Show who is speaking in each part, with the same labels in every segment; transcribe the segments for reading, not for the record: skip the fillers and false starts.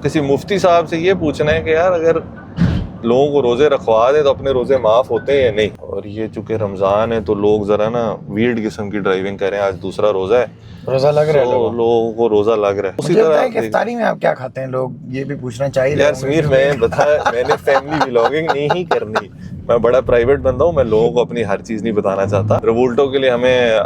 Speaker 1: किसी मुफ्ती साहब से ये पूछना है कि यार अगर लोगों को रोजे रखवा दे तो अपने रोजे माफ होते हैं या नहीं। और ये चूंकि रमजान है तो लोग जरा ना वियर्ड किस्म की ड्राइविंग करें। आज दूसरा रोजा है,
Speaker 2: रोजा लग रहा है
Speaker 1: लोगों को रोजा लग रहा है। उसी
Speaker 2: मुझे
Speaker 1: तरह
Speaker 2: इफ्तारी में आप क्या खाते हैं लोग, ये भी पूछना चाहिए
Speaker 1: यार समीर, मैं बताया मैंने फैमिली व्लॉगिंग नहीं करनी, मैं बड़ा प्राइवेट बंदा हूँ, मैं लोगों को अपनी हर चीज नहीं बताना चाहता। रेवोल्टो के लिए हमें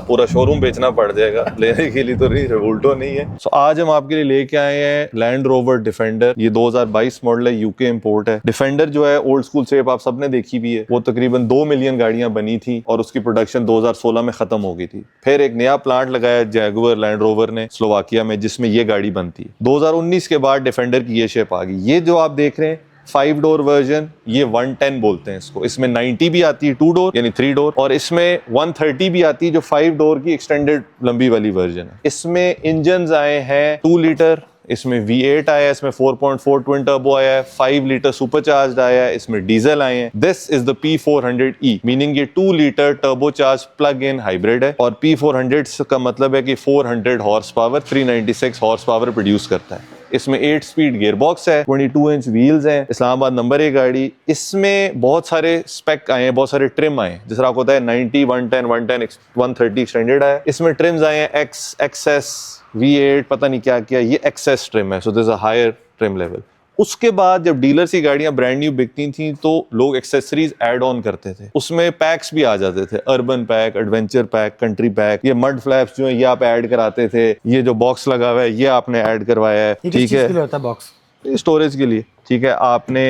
Speaker 1: पूरा शोरूम बेचना पड़ जाएगा, लेने के लिए तो नहीं, रेवोल्टो नहीं है। सो आज हम आपके लिए लेके आए हैं लैंड रोवर डिफेंडर। ये 2022 मॉडल है, यूके इंपोर्ट है। डिफेंडर जो है ओल्ड स्कूल शेप आप सबने देखी भी है। वो तकरीबन 2 मिलियन गाड़ियां बनी थी और उसकी प्रोडक्शन 2016 में खत्म हो गई थी। फिर एक नया प्लांट लगाया जैगुआर लैंड रोवर ने स्लोवाकिया में, जिसमें ये गाड़ी बनती है। 2019 के बाद डिफेंडर की ये शेप आ गई। ये जो आप देख रहे हैं 5 डोर वर्जन, ये 110 बोलते हैं इसको। इसमें 90 भी आती है 2 डोर यानी 3 डोर, और इसमें 130 भी आती है जो 5 डोर की एक्सटेंडेड लंबी वाली वर्जन है। इसमें इंजन आए हैं 2 लीटर, इसमें V8 आया है, इसमें 4.4 ट्विन टर्बो आया है, 5 लीटर सुपरचार्ज्ड आया है, इसमें डीजल आए हैं। This is the P400E, meaning ये 2 litre turbocharge plug in hybrid है। और P400 का मतलब है कि 400 horse power, 396 horse power produce करता है। इसमें 8 स्पीड गियर बॉक्स है, 22 इंच व्हील्स हैं, इस्लामाबाद नंबर 1 गाड़ी। इसमें बहुत सारे स्पेक आए हैं, बहुत सारे ट्रिम आए हैं। जिस तरह आपको होता है 90, 110, 110, 130 एक्सटेंडेड आया। इसमें ट्रिम्स आए हैं X, XS, V8, पता नहीं क्या क्या, ये XS ट्रिम है, so this a higher trim level. उसके बाद जब डीलर की गाड़ियां ब्रांड न्यू बिकती थी तो लोग एक्सेसरीज ऐड ऑन करते थे, उसमें पैक्स भी आ जाते थे, urban pack, adventure pack, country pack. ये मड फ्लैप्स जो है ये आप ऐड कराते थे, ये जो बॉक्स लगा हुआ है ये आपने ऐड करवाया है, ठीक है,
Speaker 2: बॉक्स
Speaker 1: स्टोरेज के लिए, ठीक है। आपने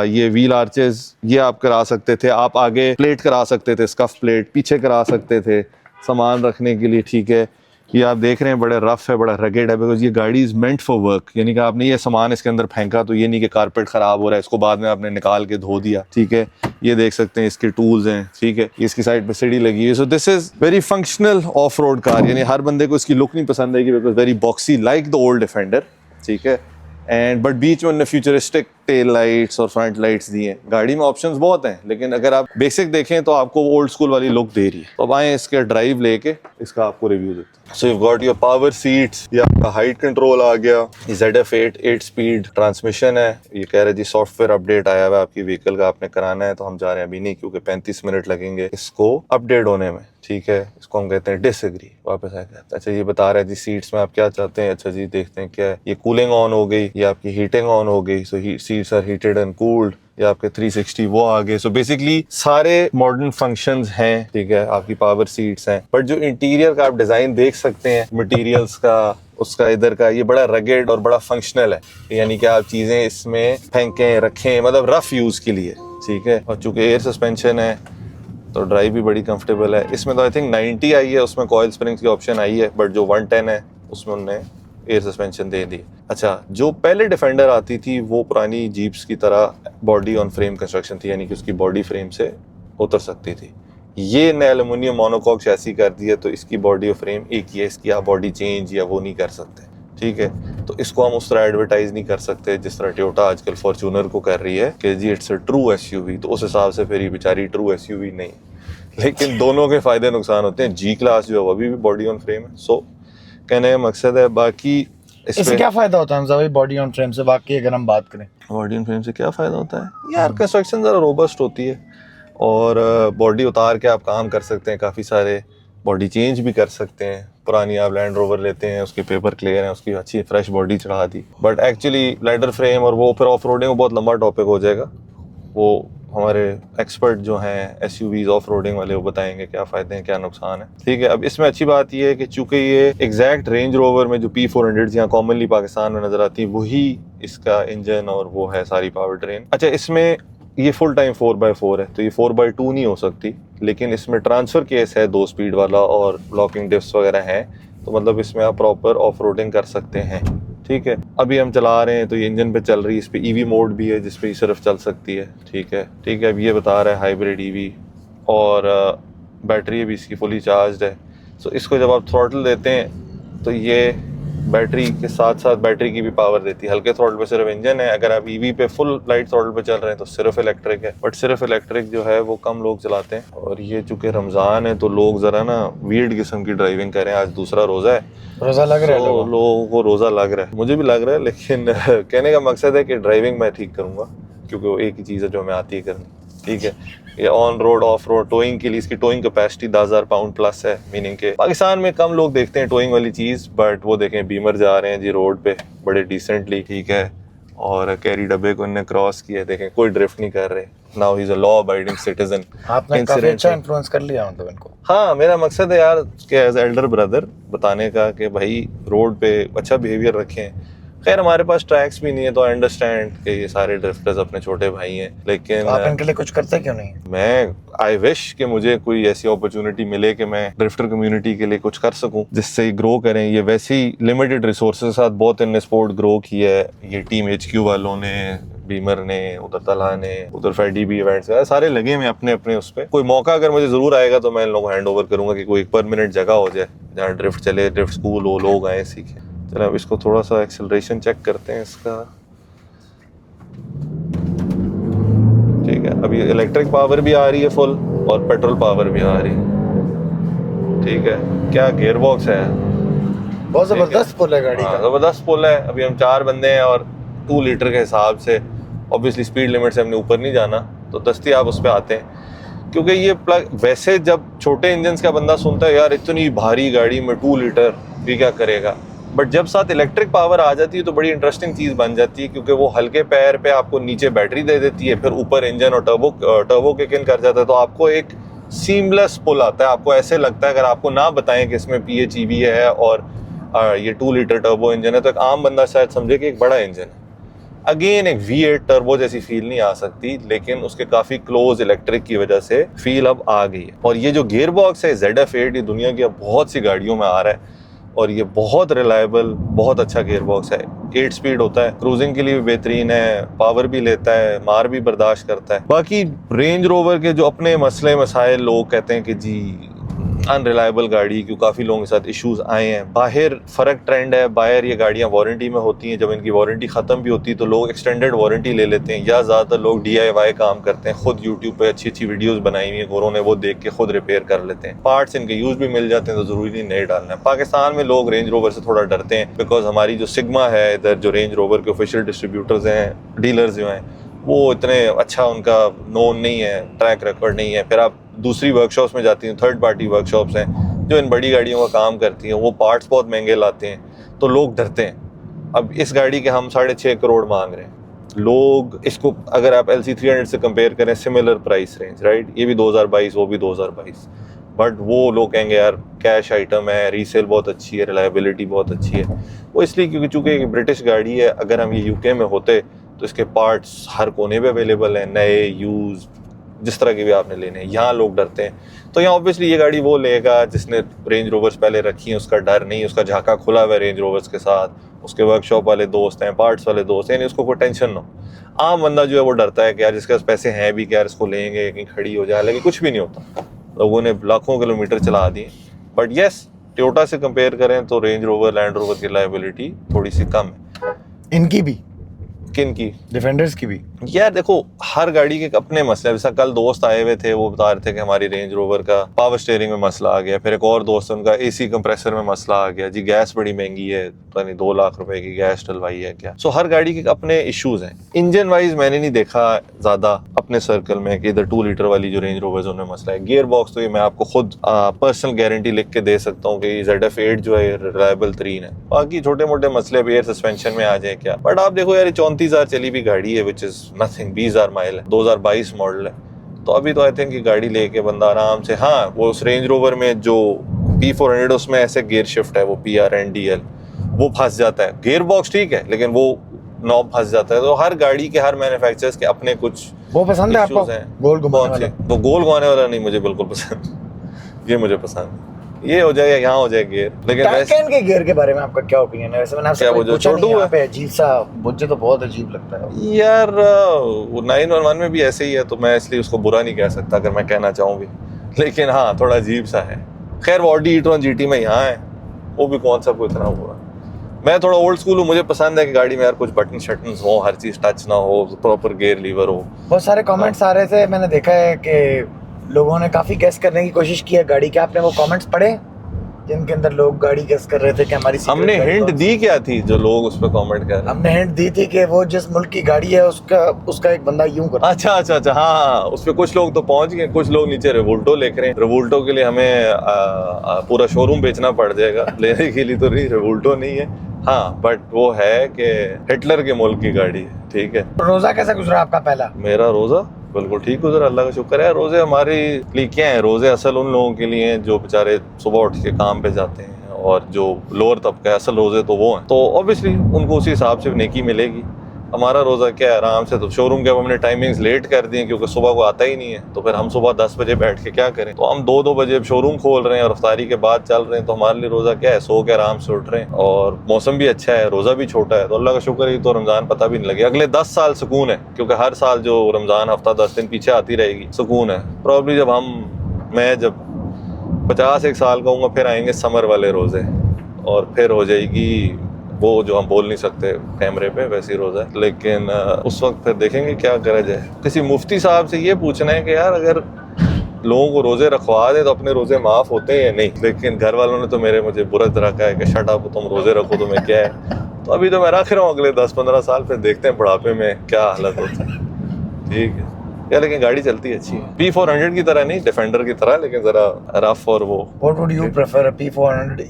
Speaker 1: ये व्हील आर्चेस ये आप करा सकते थे, आप आगे प्लेट करा सकते थे, स्कफ प्लेट पीछे करा सकते थे सामान रखने के लिए, ठीक है। ये आप देख रहे हैं बड़ा रफ है, बड़ा रगेड है, बिकॉज ये गाड़ी इज मेंट फॉर वर्क। यानी कि आपने ये सामान इसके अंदर फेंका तो ये नहीं कि कारपेट खराब हो रहा है, इसको बाद में आपने निकाल के धो दिया, ठीक है। ये देख सकते हैं इसके टूल्स हैं, ठीक है। इसकी साइड पे सीढ़ी लगी है। So this is very functional of road car. यानी हर बंदे को इसकी लुक नहीं पसंद आएगी, because very boxy like the old defender, ठीक है। एंड बट बीच में उन्होंने फ्यूचरिस्टिक टेल लाइट्स और फ्रंट लाइट्स दी हैं। गाड़ी में ऑप्शंस बहुत हैं, लेकिन अगर आप बेसिक देखें तो आपको ओल्ड स्कूल वाली लुक दे रही है। तो अब आए इसके ड्राइव लेके इसका आपको रिव्यू देते हैं। So you got your power seats, ये आपका हाइट कंट्रोल आ गया, ZF8 8 स्पीड ट्रांसमिशन है। ये कह रहे जी सॉफ्टवेयर अपडेट आया हुआ है आपकी व्हीकल का, आपने कराना है, तो हम जा रहे हैं अभी नहीं, क्योंकि 35 मिनट लगेंगे इसको अपडेट होने में, ठीक है। इसको हम कहते हैं डिसएग्री। वापस आ गया, अच्छा ये बता रहे हैं जी सीट्स में आप क्या चाहते हैं। अच्छा जी देखते हैं क्या है, ये कूलिंग ऑन हो गई, ये आपकी हीटिंग ऑन हो गई, so seats are heated and cooled. ये आपके 360 वो आ गए। सो बेसिकली सारे मॉडर्न फंक्शंस हैं, ठीक है। आपकी पावर सीट्स हैं, बट जो इंटीरियर का आप डिजाइन देख सकते हैं मटेरियल्स का, उसका इधर का, ये बड़ा रगेड और बड़ा फंक्शनल है। यानी कि आप चीजें इसमें फेंकें रखें, मतलब रफ यूज के लिए, ठीक है। और चूंकि एयर सस्पेंशन है तो ड्राइव भी बड़ी कंफर्टेबल है। इसमें तो आई थिंक 90 आई है, उसमें कॉइल स्प्रिंग्स की ऑप्शन आई है, बट जो 110 है उसमें उन्होंने एयर सस्पेंशन दे दी। अच्छा, जो पहले डिफेंडर आती थी वो पुरानी जीप्स की तरह बॉडी ऑन फ्रेम कंस्ट्रक्शन थी, यानी कि उसकी बॉडी फ्रेम से उतर सकती थी। ये ने एल्युमिनियम मोनोकॉक चैसी कर दिया, तो इसकी बॉडी और फ्रेम एक ही है, इसकी आप बॉडी चेंज या वो नहीं कर सकते, ठीक है। तो इसको हम उस तरह एडवर्टाइज नहीं कर सकते जिस तरह टोयोटा आजकल फॉर्च्यूनर को कर रही है कि जी इट्स अ ट्रू SUV। तो उस हिसाब से फिर ये बेचारी ट्रू SUV नहीं, लेकिन दोनों के फायदे नुकसान होते हैं। G क्लास जो है वो अभी भी बॉडी ऑन फ्रेम है। सो कहने का मकसद है, बाकी
Speaker 2: इससे क्या फायदा होता है हमजा भाई बॉडी ऑन फ्रेम से? बाकी अगर हम बात करें
Speaker 1: बॉडी ऑन फ्रेम से क्या फायदा होता है यार, कंस्ट्रक्शन जरा रोबस्ट होती है और बॉडी उतार के आप काम कर सकते हैं, काफ़ी सारे बॉडी चेंज भी कर सकते हैं। पुरानी आप लैंड रोवर लेते हैं, उसके पेपर क्लियर हैं, उसकी अच्छी फ्रेश बॉडी चढ़ा दी, बट एक्चुअली लेदर फ्रेम और वो फिर ऑफ रोडिंग बहुत लंबा टॉपिक हो जाएगा। वो हमारे एक्सपर्ट जो हैं SUVs ऑफ रोडिंग वाले वो बताएंगे क्या फ़ायदे हैं क्या नुकसान है, ठीक है। अब इसमें अच्छी बात ये है कि चूंकि ये एग्जैक्ट रेंज रोवर में जो P400 यहाँ कॉमनली पाकिस्तान में नज़र आती है वही इसका इंजन और वो है सारी पावर ट्रेन। अच्छा, इसमें ये फुल टाइम 4x4 है, तो ये 4x2 नहीं हो सकती, लेकिन इसमें ट्रांसफ़र केस है 2 स्पीड वाला और लॉकिंग डिस्क वगैरह हैं, तो मतलब इसमें आप प्रॉपर ऑफ रोडिंग कर सकते हैं, ठीक है। अभी हम चला रहे हैं तो ये इंजन पे चल रही है, इस पे EV मोड भी है जिस पे सिर्फ चल सकती है, ठीक है, ठीक है। अब ये बता रहा है हाइब्रिड EV और बैटरी भी इसकी फुली चार्ज है। सो इसको जब आप थ्रॉटल देते हैं तो ये बैटरी के साथ साथ बैटरी की भी पावर देती है। हल्के थ्रॉटल पे सिर्फ इंजन है, अगर आप ईवी पे फुल लाइट थ्रॉटल पे चल रहे हैं तो सिर्फ इलेक्ट्रिक है, बट सिर्फ इलेक्ट्रिक जो है वो कम लोग चलाते हैं। और ये चूंकि रमज़ान है तो लोग ज़रा ना वियर्ड किस्म की ड्राइविंग करें, आज दूसरा रोज़ा है,
Speaker 2: रोजा लग रहा है
Speaker 1: तो लोगों को रोज़ा लग रहा है, मुझे भी लग रहा है, लेकिन कहने का मकसद है कि ड्राइविंग मैं ठीक करूँगा, क्योंकि वो एक ही चीज़ है जो हमें आती है करनी, ठीक है। ये on road of road towing के लिए इसकी टोइंग कैपेसिटी 10,000 पाउंड प्लस है, मीनिंग के पाकिस्तान में कम लोग देखते हैं टोइंग वाली चीज़, बट वो देखें बीमर जा रहे हैं जी रोड पे बड़े डिसेंटली, ठीक है, और कैरी डब्बे को इन्हें क्रॉस किया, देखें कोई ड्रिफ्ट नहीं कर रहे। Now he is a law abiding citizen.
Speaker 2: आपने काफी अच्छा इन्फ्लुएंस कर लिया मतलब इनको।
Speaker 1: हाँ, मेरा मकसद है यार कि एज एल्डर ब्रदर बताने का कि भाई रोड पे अच्छा बिहेवियर रखें। खैर हमारे पास ट्रैक्स भी नहीं है तो आई अंडरस्टैंड कि ये सारे ड्रिफ्टर्स अपने छोटे भाई हैं, लेकिन
Speaker 2: तो आप इनके लिए कुछ करते क्यों नहीं?
Speaker 1: मैं आई विश कि मुझे कोई ऐसी अपॉर्चुनिटी मिले कि मैं ड्रिफ्टर कम्युनिटी के लिए कुछ कर सकूं जिससे ये ग्रो करें। ये वैसे ही लिमिटेड रिसोर्सेज के साथ बहुत इनने स्पोर्ट ग्रो किया है। ये टीम HQ वालों ने, बीमर ने, उधर तला ने, उधर फैडी भी इवेंट्स सारे लगे हुए अपने अपने उस पर। कोई मौका अगर मुझे जरूर आएगा तो मैं इन लोगों को हैंड ओवर करूंगा कि कोई एक परमानेंट जगह हो जाए जहाँ ड्रिफ्ट चले, ड्रिफ्ट स्कूल हो, लोग आए सीखें। चलो अब इसको थोड़ा सा एक्सेलरेशन चेक करते हैं इसका, ठीक है। अभी इलेक्ट्रिक पावर भी आ रही है फुल और पेट्रोल पावर भी आ रही है, ठीक है। क्या गियर बॉक्स है,
Speaker 2: बहुत जबरदस्त पुल है गाड़ी का।
Speaker 1: जबरदस्त पुल है। अभी हम 4 बंदे हैं और 2 लीटर के हिसाब से ऑब्वियसली स्पीड लिमिट से हमने ऊपर नहीं जाना, तो दस्ती आप उस पर आते हैं, क्योंकि ये प्लग वैसे जब छोटे इंजन का बंदा सुनता है यार इतनी भारी गाड़ी में 2 लीटर ये क्या करेगा, बट जब साथ इलेक्ट्रिक पावर आ जाती है तो बड़ी इंटरेस्टिंग चीज़ बन जाती है, क्योंकि वो हल्के पैर पे आपको नीचे बैटरी दे देती है, फिर ऊपर इंजन और टर्बो किक इन कर जाता है, तो आपको एक सीमलेस पुल आता है। आपको ऐसे लगता है अगर आपको ना बताएं कि इसमें PHEV है और ये 2 लीटर टर्बो इंजन है तो एक आम बंदा शायद समझे कि एक बड़ा इंजन है। अगेन एक V8 टर्बो जैसी फील नहीं आ सकती, लेकिन उसके काफ़ी क्लोज इलेक्ट्रिक की वजह से फील अब आ गई है। और ये जो गियर बॉक्स है ZF8, ये दुनिया की अब बहुत सी गाड़ियों में आ रहा है और ये बहुत रिलायबल, बहुत अच्छा गियर बॉक्स है। 8 स्पीड होता है, क्रूजिंग के लिए भी बेहतरीन है, पावर भी लेता है, मार भी बर्दाश्त करता है। बाकी रेंज रोवर के जो अपने मसले मसाइल लोग कहते हैं कि जी अनरिलायबल गाड़ी, क्यों काफ़ी लोगों के साथ इश्यूज आए हैं। बाहर फ़र्क ट्रेंड है, बाहर ये गाड़ियाँ वारंटी में होती हैं, जब इनकी वारंटी ख़त्म भी होती है तो लोग एक्सटेंडेड वारंटी ले लेते हैं, या ज़्यादातर लोग DIY काम करते हैं, खुद यूट्यूब पे अच्छी अच्छी वीडियोस बनाई हुई हैं गोरों ने, वो देख के खुद रिपेयर कर लेते हैं। पार्ट्स इनके यूज़ भी मिल जाते हैं तो ज़रूरी नहीं डालना है। पाकिस्तान में लोग रेंज रोवर से थोड़ा डरते हैं, बिकॉज हमारी जो सिग्मा है इधर, जो रेंज रोवर के ऑफिशियल डिस्ट्रीब्यूटर्स हैं, डीलर्स जो हैं, वो इतने अच्छा उनका नोन नहीं है, ट्रैक रिकॉर्ड नहीं है। फिर आप दूसरी वर्कशॉप्स में जाती हैं, थर्ड पार्टी वर्कशॉप्स हैं जो इन बड़ी गाड़ियों का काम करती हैं, वो पार्ट्स बहुत महंगे लाते हैं, तो लोग डरते हैं। अब इस गाड़ी के हम 6.5 करोड़ मांग रहे हैं। लोग इसको अगर आप LC300 से कंपेयर करें, सिमिलर प्राइस रेंज, राइट, ये भी 2022, वो भी 2022, बट वो लोग कहेंगे यार कैश आइटम है, रीसेल बहुत अच्छी है, रिलायबिलिटी बहुत अच्छी है। वो इसलिए क्योंकि चूँकि ब्रिटिश गाड़ी है, अगर हम ये UK में होते तो इसके पार्ट्स हर कोने पे अवेलेबल हैं, नए, यूज, जिस तरह के भी आपने लेने हैं। यहाँ लोग डरते हैं, तो यहाँ ऑब्वियसली ये गाड़ी वो लेगा जिसने रेंज रोवर्स पहले रखी हैं, उसका डर नहीं, उसका झाका खुला हुआ है रेंज रोवर्स के साथ, उसके वर्कशॉप वाले दोस्त हैं, पार्ट्स वाले दोस्त हैं, यानी उसको कोई टेंशन ना हो। आम बंदा जो है वो डरता है कि यार जिसके पास पैसे हैं भी, क्या यार इसको लेंगे, कहीं खड़ी हो जाए, लेकिन कुछ भी नहीं होता। लोगों ने लाखों किलोमीटर चला दिए, बट येस टोयोटा से कंपेयर करें तो रेंज रोवर, लैंड रोवर की लायबिलिटी थोड़ी सी कम है।
Speaker 2: इनकी भी,
Speaker 1: किन की?
Speaker 2: डिफेंडर्स की भी।
Speaker 1: यार देखो हर गाड़ी के अपने मसले, जैसा कल दोस्त आए हुए थे, वो बता रहे थे कि हमारी रेंज रोवर का पावर स्टीयरिंग में मसला आ गया, फिर एक और दोस्त उनका AC कंप्रेसर में मसला आ गया, जी गैस बड़ी महंगी है, पता नहीं 2 लाख रुपए की गैस डलवाई है क्या। सो हर गाड़ी के अपने इश्यूज हैं। इंजन वाइज मैंने नहीं देखा ज्यादा अपने सर्कल में कि इधर 2 लीटर वाली जो रेंज रोवर्स उनमें मसला है। गियर बॉक्स तो ये मैं आपको खुद पर्सनल गारंटी लिख के दे सकता हूँ कि ZF8 जो है रिलायबल तरीन है। बाकी छोटे मोटे मसले एयर सस्पेंशन में आ जाए क्या, बट आप देखो यार 34,000 चली भी गाड़ी है, विच इज नथिंग, 20,000 माइल है, 2022 मॉडल है, तो अभी तो आई थिंक कि गाड़ी लेके बंदा आराम से, हाँ वो उस रेंज रोवर में जो P400 उसमें ऐसे गियर शिफ्ट है, वो PRNDL, वो फंस जाता है। गियर बॉक्स ठीक है लेकिन वो नॉब फंस जाता है। तो हर गाड़ी के, हर मैन्युफैक्चरर्स के अपने कुछ
Speaker 2: वो पसंद है आपको? गोल घुमाने वाला?
Speaker 1: तो गोल घुमाने वाला नहीं मुझे बिल्कुल पसंद, ये मुझे पसंद, ये हो जाएगा, यहाँ हो जाएगा गियर। लेकिन
Speaker 2: टाइटैन के गियर के बारे में आपका क्या ओपिनियन है? वैसे मैंने आपसे पूछा नहीं, यहाँ पे अजीब सा, मुझे तो बहुत अजीब लगता है
Speaker 3: यार। वो 911 में भी ऐसे ही है, तो मैं इसलिए उसको बुरा नहीं कह सकता अगर मैं कहना चाहूँ भी, लेकिन हाँ थोड़ा अजीब सा है। खैर वो Audi e-tron GT में यहाँ है, वो भी कौन सा कोई इतना बुरा, मैं थोड़ा ओल्ड स्कूल हूँ, मुझे पसंद है कि गाड़ी में यार कुछ बटन शटन हो, हर चीज़ टच ना हो, प्रॉपर गियर लीवर हो।
Speaker 2: बहुत सारे कमेंट्स आ रहे थे, मैंने देखा है कि लोगों ने काफ़ी गेस करने की कोशिश की है गाड़ी के। आपने वो कमेंट्स पढ़े जिनके अंदर लोग गाड़ी गेस कर रहे थे कि हमारी secret
Speaker 3: हमने
Speaker 2: गाड़ी
Speaker 3: हिंट
Speaker 2: कौन सी?
Speaker 3: दी क्या थी जो लोग उस पर कमेंट कर रहे हैं?
Speaker 2: हमने हिंट दी थी कि वो जिस मुल्क की गाड़ी है उसका एक बंदा यूं करता
Speaker 3: अच्छा अच्छा अच्छा, हाँ, उस पे कुछ लोग तो पहुंच गए, कुछ लोग नीचे रिवोल्टो लिख रहे हैं। रिवोल्टो के लिए हमें पूरा शोरूम बेचना पड़ जाएगा, लेने के लिए तो नहीं, रिवोल्टो नहीं है। हाँ, बट वो है कि हिटलर के मुल्क की गाड़ी है, ठीक है।
Speaker 2: है। रोजा कैसा गुजरा आपका पहला?
Speaker 3: मेरा रोजा बिल्कुल ठीक गुजरा, अल्लाह का शुक्र है। रोजे हमारे लिए क्या है, रोजे असल उन लोगों के लिए हैं जो बेचारे सुबह उठ के काम पे जाते हैं, और जो लोअर तबका है, असल रोजे तो वो हैं, तो ऑब्वियसली उनको उसी हिसाब से नेकी मिलेगी। हमारा रोज़ा क्या है, आराम से, तो शोरूम के अब हमने टाइमिंग्स लेट कर दी हैं क्योंकि सुबह को आता ही नहीं है, तो फिर हम सुबह 10 बजे बैठ के क्या करें, तो हम 2-2 बजे शोरूम खोल रहे हैं और अफ्तारी के बाद चल रहे हैं। तो हमारे लिए रोज़ा क्या है, सो के आराम से उठ रहे हैं, और मौसम भी अच्छा है, रोज़ा भी छोटा है, तो अल्लाह का शुक्र है। तो रमज़ान पता भी नहीं लगे। अगले 10 साल सुकून है, क्योंकि हर साल जो रमज़ान हफ्ता 10 दिन पीछे आती रहेगी, सुकून है। प्रॉब्ली जब मैं जब 51 साल का हूँ, फिर आएंगे समर वाले रोज़े, और फिर हो जाएगी वो जो हम बोल नहीं सकते कैमरे पे, वैसे ही रोज़ा है। लेकिन उस वक्त फिर देखेंगे क्या करा जाए। किसी मुफ्ती साहब से ये पूछना है कि यार अगर लोगों को रोज़े रखवा दे तो अपने रोज़े माफ़ होते हैं या नहीं। लेकिन घर वालों ने तो मुझे बुरा रखा है कि शट अप, तुम रोज़े रखो तुम्हें क्या है। तो अभी तो मैं रख रहा हूँ, अगले 10-15 साल फिर देखते हैं बुढ़ापे में क्या हालत होती है। ठीक है यार, लेकिन गाड़ी चलती है अच्छी है। P400 की तरह नहीं, डिफेंडर की तरह, लेकिन ज़रा रफ और वो।
Speaker 2: What would you prefer, a P400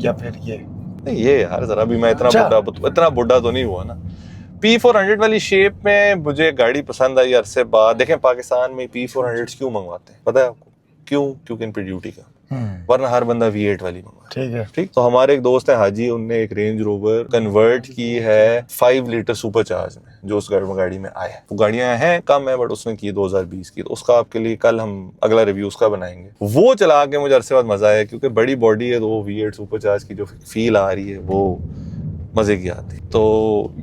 Speaker 2: या फिर ये?
Speaker 3: नहीं, ये यार जरा भी मैं इतना बुढ़ा तो नहीं हुआ ना। P400 वाली शेप में मुझे गाड़ी पसंद आई अरसे बाद। देखें पाकिस्तान में P400 क्यों मंगवाते हैं पता है आपको? क्यों? क्योंकि इन पे ड्यूटी का, वरना हर बंदा V8 वाली मंगवाता है।
Speaker 2: ठीक है।
Speaker 3: ठीक, तो हमारे एक दोस्त है हाजी, उनने एक रेंज रोवर कन्वर्ट की है 5 लीटर सुपर चार्ज में, जो उस गाड़ी में आया है। वो गाड़ियां हैं कम है, बट उसने की 2020 की, तो उसका आपके लिए कल हम अगला रिव्यू उसका बनाएंगे। वो चला के मुझे अरसे बाद मजा आया, क्योंकि बड़ी बॉडी है, तो वो V8 सुपर चार्ज की जो फील आ रही है वो मजे की आती। तो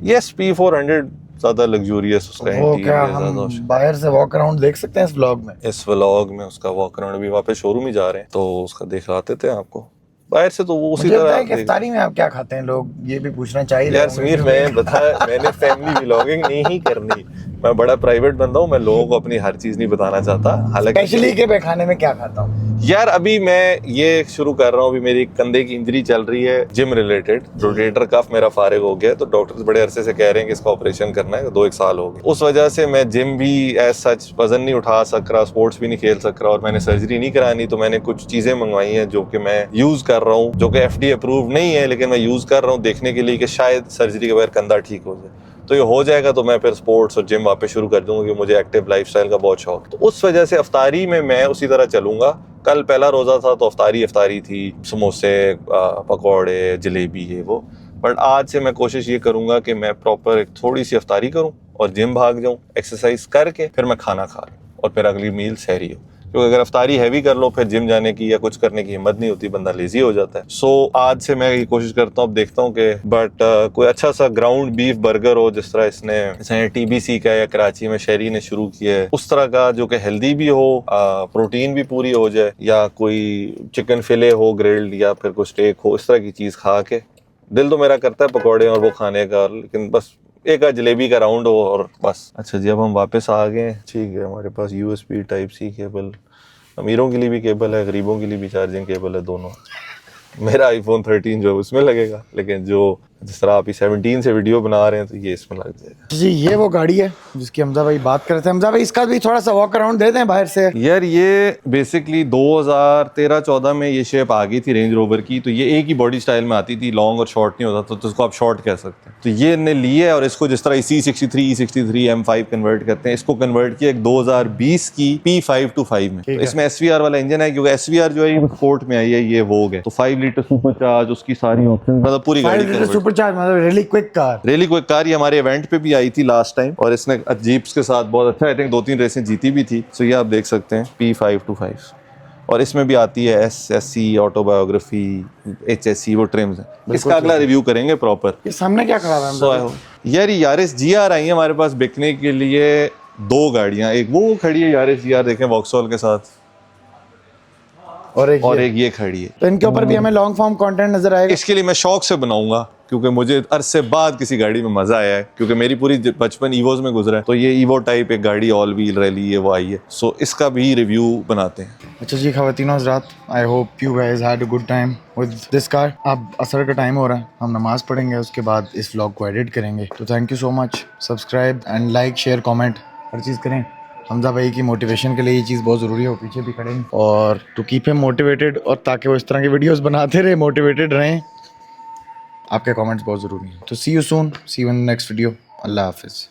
Speaker 3: यस, P400 ज्यादा लग्जूरियस, उसका
Speaker 2: वो क्या
Speaker 3: इंटीरियर
Speaker 2: हम
Speaker 3: ज्यादा।
Speaker 2: बाहर से वॉक अराउंड देख सकते हैं इस व्लॉग में?
Speaker 3: इस व्लॉग में उसका वॉक अराउंड भी, वापस शोरूम ही जा रहे हैं, तो उसका दिखाते थे आपको बाहर से। तो वो उसी
Speaker 2: मुझे बताया
Speaker 3: तरह
Speaker 2: कि इफ्तारी में आप क्या खाते हैं, लोग ये भी पूछना चाहिए।
Speaker 3: यार समीर, मैंने फैमिली व्लॉगिंग नहीं करनी, मैं बड़ा प्राइवेट बंदा हूँ, मैं लोगों को अपनी हर चीज नहीं बताना चाहता। हालांकि
Speaker 2: स्पेशली के मैं खाने में क्या खाता हूँ
Speaker 3: यार, अभी मैं ये शुरू कर रहा हूँ, अभी मेरी कंधे की इंजरी चल रही है जिम रिलेटेड, रोटेटर कफ मेरा फारिग हो गया, तो डॉक्टर्स बड़े अरसे से कह रहे हैं कि इसका ऑपरेशन करना है, 2-1 साल हो गए। उस वजह से मैं जिम भी एज सच वजन नहीं उठा सक रहा, स्पोर्ट्स भी नहीं खेल सक रहा, और मैंने सर्जरी नहीं करानी, तो मैंने कुछ चीजें मंगवाई हैं जो कि मैं यूज कर रहा हूँ, जो कि FDA अप्रूव नहीं है, लेकिन मैं यूज कर रहा हूँ देखने के लिए कि शायद सर्जरी के बगैर कंधा ठीक हो जाए। तो ये हो जाएगा तो मैं फिर स्पोर्ट्स और जिम वापस शुरू कर दूंगा, क्योंकि मुझे एक्टिव लाइफस्टाइल का बहुत शौक। तो उस वजह से अफ्तारी में मैं उसी तरह चलूंगा। कल पहला रोजा था तो अफ्तारी थी, समोसे, पकौड़े, जलेबी, ये वो। बट आज से मैं कोशिश ये करूंगा कि मैं प्रॉपर एक थोड़ी सी अफ्तारी करूं और जिम भाग जाऊं, एक्सरसाइज करके फिर मैं खाना खा लूं, और फिर अगली मील सहरी हो। क्योंकि अगर अफ्तारी हैवी कर लो, फिर जिम जाने की या कुछ करने की हिम्मत नहीं होती, बंदा लेजी हो जाता है। सो आज से मैं ये कोशिश करता हूँ, अब देखता हूँ कि बट कोई अच्छा सा ग्राउंड बीफ बर्गर हो, जिस तरह इसने TBC का या कराची में शहरी ने शुरू किया है, उस तरह का, जो कि हेल्दी भी हो, प्रोटीन भी पूरी हो जाए, या कोई चिकन फिले हो ग्रिल्ड, या फिर कोई स्टेक हो, इस तरह की चीज़ खा के दिल तो मेरा करता है पकौड़े और वो खाने का, लेकिन बस एक जलेबी का राउंड हो और बस। अच्छा जी, अब हम वापस आ गए। ठीक है, हमारे पास USB Type-C केबल, अमीरों के लिए भी केबल है, गरीबों के लिए भी चार्जिंग केबल है, दोनों। मेरा iPhone 13 जो है उसमें लगेगा, लेकिन जो जिस तरह आप 17 से वीडियो बना रहे हैं तो ये इसमें लग जाएगा।
Speaker 2: जी, ये वो गाड़ी है जिसकी हमजा भाई बात कर रहे थे। हमजा भाई, इसका भी थोड़ा सा वॉक अराउंड दे दें बाहर से।
Speaker 3: यार ये बेसिकली 2013-14 में ये शेप आ गई थी रेंज रोवर की, तो ये एक ही बॉडी स्टाइल में आती थी, लॉन्ग और शॉर्ट नहीं होता, तो इसको आप शॉर्ट कह सकते हैं। तो ये ने ली है, और इसको जिस तरह C63, E63 M5 कन्वर्ट करते हैं, इसको कन्वर्ट किया एक 2020 की P525 में। तो इसमें SVR वाला इंजन है, क्योंकि SVR जो है ये स्पोर्ट में आई है, ये वो है, तो 5 लीटर सुपर चार्ज, उसकी सारी ऑप्शन, मतलब पूरी गाड़ी
Speaker 2: सुपर चार्ज, मतलब रियली क्विक कार।
Speaker 3: ये हमारे इवेंट पे भी आई थी लास्ट टाइम, और इसने जीप्स के साथ बहुत अच्छा, आई थिंक 2-3 रेसें जीती भी थी। सो ये आप देख सकते हैं P525, और इसमें भी आती है SSC, ऑटोबायोग्राफी, HSC, वो ट्रिम्स है। इसका अगला रिव्यू करेंगे प्रॉपर।
Speaker 2: ये सामने क्या खड़ा है?
Speaker 3: यार यारिस GR आई है हमारे पास बिकने के लिए, 2 गाड़ियां, एक वो खड़ी है यारिस GR, देखें वॉक्सहॉल के साथ,
Speaker 2: और
Speaker 3: और
Speaker 2: ये।
Speaker 3: एक ये खड़ी है।
Speaker 2: तो इनके ऊपर भी हमें लॉन्ग फॉर्म कंटेंट नजर आएगा।
Speaker 3: इसके लिए मैं शौक से बनाऊंगा क्योंकि मुझे अरसे बाद किसी गाड़ी में मजा आया है, क्योंकि मेरी पूरी बचपन ईवोज में गुजरा है। तो ये ईवो टाइप एक गाड़ी ऑल व्हील रैली है वो आई है, सो इसका भी रिव्यू बनाते हैं।
Speaker 2: अच्छा जी ख़वातीन हज़रात, I hope you guys had a good time with this car. अब असर का टाइम हो रहा है, हम नमाज़ पढ़ेंगे, उसके बाद इस व्लॉग को एडिट करेंगे। तो thank you so much. Subscribe and like share comment हर चीज़ करें। हमजा भाई की मोटिवेशन के लिए ये चीज़ बहुत ज़रूरी है, वो पीछे भी खड़े हैं। और टू कीप हिम मोटिवेटेड, और ताकि वो इस तरह की वीडियोस बनाते रहे, मोटिवेटेड रहें, आपके कमेंट्स बहुत ज़रूरी हैं। तो see you soon, see you in next video. अल्लाह हाफिज़।